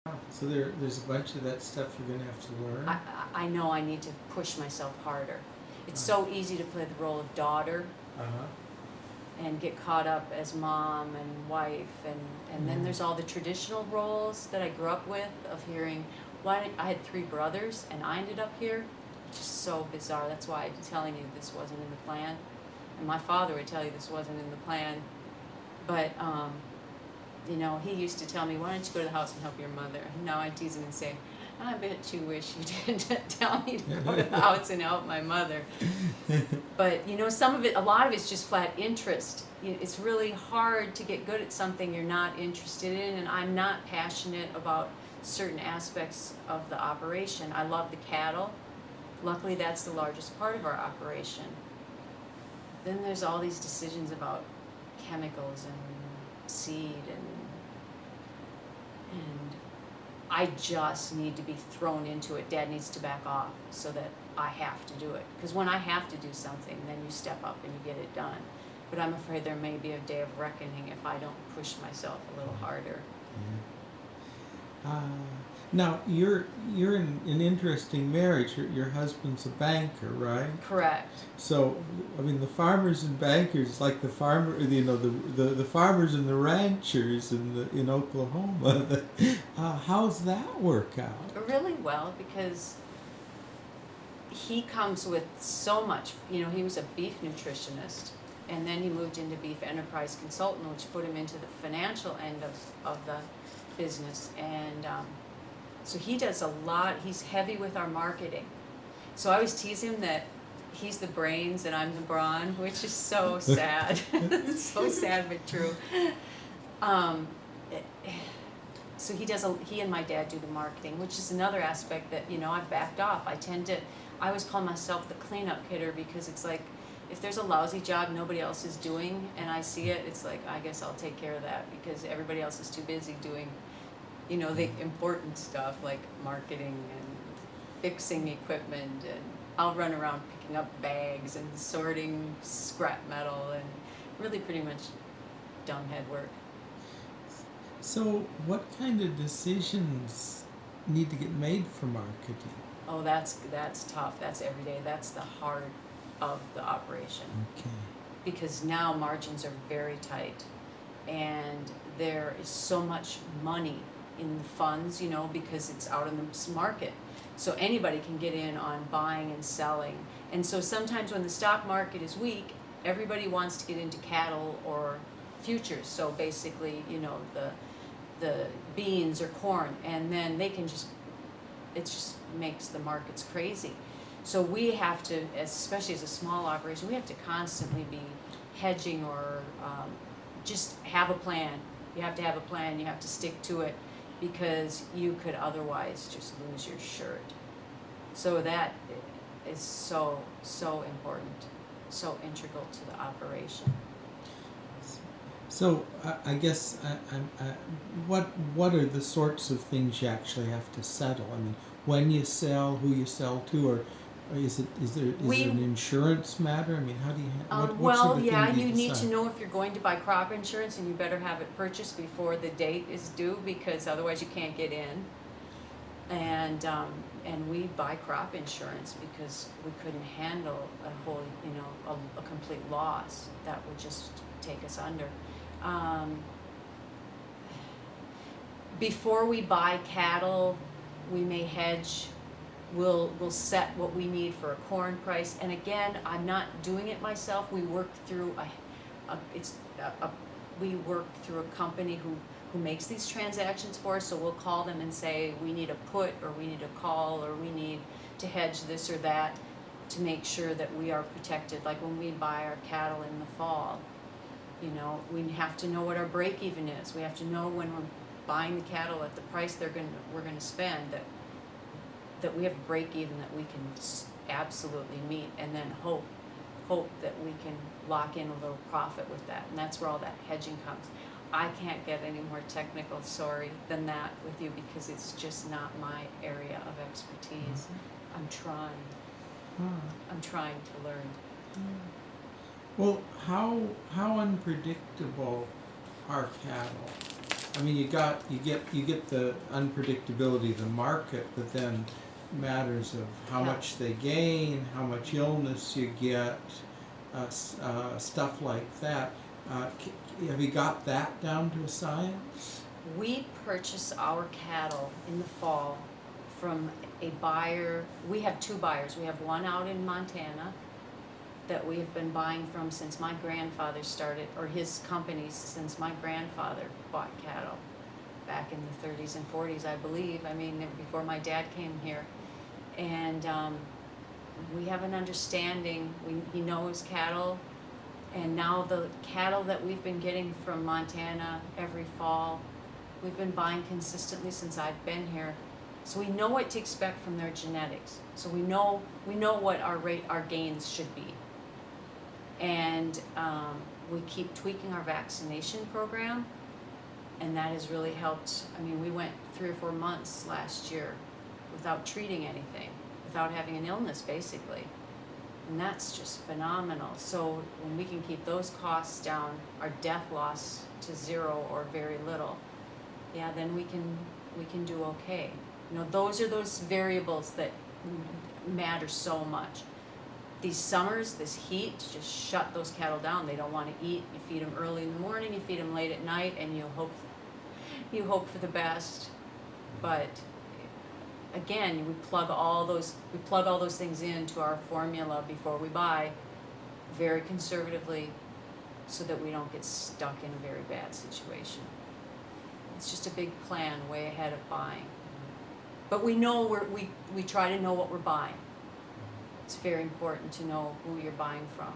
So there's a bunch of that stuff you're going to have to learn. I know I need to push myself harder. It's so easy to play the role of daughter Uh-huh. and get caught up as mom and wife, and then there's all the traditional roles that I grew up with of hearing, I had 3 brothers and I ended up here. Just so bizarre. That's why I'm telling you this wasn't in the plan. And my father would tell you this wasn't in the plan. But you know, he used to tell me, why don't you go to the house and help your mother? And now I tease him and say, I bet you wish you didn't tell me to go to the house and help my mother. But you know, a lot of it's just flat interest. It's really hard to get good at something you're not interested in, and I'm not passionate about certain aspects of the operation. I love the cattle. Luckily, that's the largest part of our operation. Then there's all these decisions about chemicals and seed, and I just need to be thrown into it. Dad needs to back off so that I have to do it. Because when I have to do something, then you step up and you get it done. But I'm afraid there may be a day of reckoning if I don't push myself a little harder. Yeah. Now you're in an interesting marriage. Your husband's a banker, right? Correct. So, I mean, the farmers and bankers, like the the farmers and the ranchers in Oklahoma. How's that work out? Really well, because he comes with so much. You know, he was a beef nutritionist, and then he moved into beef enterprise consultant, which put him into the financial end of the business. And so he does a lot. He's heavy with our marketing. So I always tease him that he's the brains and I'm the brawn, which is so sad. So sad but true. So he and my dad do the marketing, which is another aspect that, you know, I've backed off. I always call myself the cleanup hitter, because it's like, if there's a lousy job nobody else is doing and I see it, it's like, I guess I'll take care of that, because everybody else is too busy doing, you know, the important stuff like marketing and fixing equipment, and I'll run around picking up bags and sorting scrap metal and really pretty much dumbhead work. So, what kind of decisions need to get made for marketing? Oh, that's tough. That's every day. That's the heart of the operation. Okay. Because now margins are very tight, and there is so much money in the funds, you know, because it's out in the market. So anybody can get in on buying and selling. And so sometimes when the stock market is weak, everybody wants to get into cattle or futures. So basically, you know, the beans or corn, and then they can it just makes the markets crazy. So we have to, especially as a small operation, we have to constantly be hedging, or just have a plan. You have to have a plan. You have to stick to it, because you could otherwise just lose your shirt. So that is so important, so integral to the operation. So I guess what are the sorts of things you actually have to settle? I mean, when you sell, who you sell to, or is there an insurance matter? I mean, how do you what sort of thing do you need to decide? know if you're going to buy crop insurance, and you better have it purchased before the date is due, because otherwise you can't get in. And we buy crop insurance because we couldn't handle a whole, you know, a complete loss. That would just take us under. Before we buy cattle, we may hedge. We'll set what we need for a corn price. And again, I'm not doing it myself. We work through we work through a company who makes these transactions for us. So we'll call them and say, we need a put, or we need a call, or we need to hedge this or that, to make sure that we are protected. Like when we buy our cattle in the fall, you know, we have to know what our break even is. We have to know when we're buying the cattle at the price we're gonna spend, that we have a break even that we can absolutely meet, and then hope that we can lock in a little profit with that. And that's where all that hedging comes. I can't get any more technical, sorry, than that with you, because it's just not my area of expertise. I'm trying to learn. Well, how unpredictable are cattle? I mean, you get the unpredictability of the market, but then matters of how Yeah. much they gain, how much illness you get, stuff like that. Have you got that down to a science? We purchase our cattle in the fall from a buyer. We have two buyers. We have one out in Montana that we have been buying from since my grandfather started, or his companies since my grandfather bought cattle back in the 30s and 40s, I believe. I mean, before my dad came here. And we have an understanding. He knows cattle. And now the cattle that we've been getting from Montana every fall, we've been buying consistently since I've been here. So we know what to expect from their genetics. So we know what our gains should be. And we keep tweaking our vaccination program, and that has really helped. I mean, we went 3 or 4 months last year without treating anything, without having an illness, basically. And that's just phenomenal. So when we can keep those costs down, our death loss to 0 or very little, yeah, then we can do okay. You know, those are those variables that matter so much. These summers, this heat, just shut those cattle down. They don't want to eat. You feed them early in the morning, you feed them late at night, and you hope for the best. But again, we plug all those things into our formula before we buy, very conservatively, so that we don't get stuck in a very bad situation. It's just a big plan way ahead of buying. But we know we try to know what we're buying. It's very important to know who you're buying from.